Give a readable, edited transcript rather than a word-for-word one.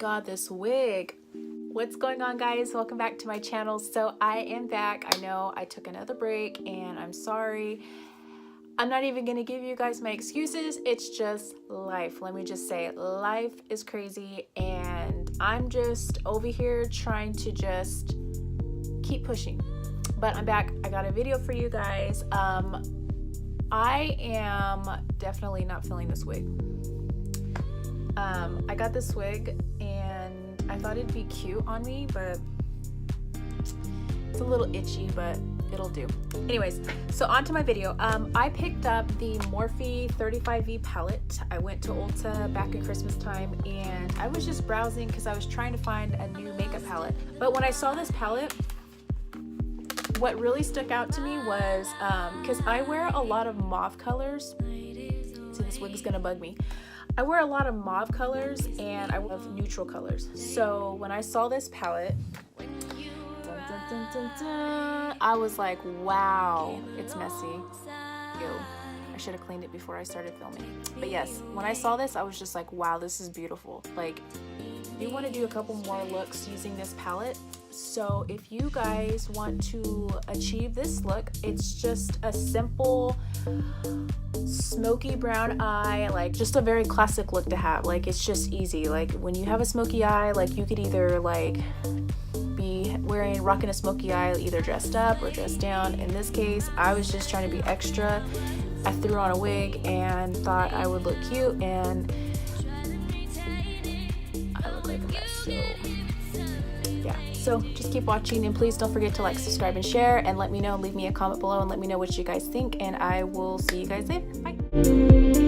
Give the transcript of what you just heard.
god, this wig. What's going on, guys? Welcome back to my channel. So I am back. I know I took another break and I'm sorry. I'm not even gonna give you guys my excuses. It's just life. Let me just say it. Life is crazy and I'm just over here trying to just keep pushing. But I'm back. I got a video for you guys. I am definitely not feeling this wig. I got this wig and I thought it'd be cute on me, but it's a little itchy, but it'll do. Anyways, so on to my video. I picked up the Morphe 35V palette. I went to Ulta back in Christmas time and I was just browsing because I was trying to find a new makeup palette. But when I saw this palette, what really stuck out to me was, because I wear a lot of mauve colors. See, this wig is gonna bug me. I wear a lot of mauve colors and I love neutral colors. So when I saw this palette, I was like, wow, it's messy. Ew. I should have cleaned it before I started filming. But yes, when I saw this, I was just like, wow, this is beautiful. Like, you want to do a couple more looks using this palette. So if you guys want to achieve this look, it's just a simple smoky brown eye, like just a very classic look to have. Like, it's just easy. Like, when you have a smoky eye, like you could either like be rocking a smoky eye, either dressed up or dressed down. In this case, I was just trying to be extra. I threw on a wig and thought I would look cute, and I look like a mess. So yeah, so just keep watching and please don't forget to like, subscribe, and share, and let me know, leave me a comment below and let me know what you guys think, and I will see you guys later. Bye.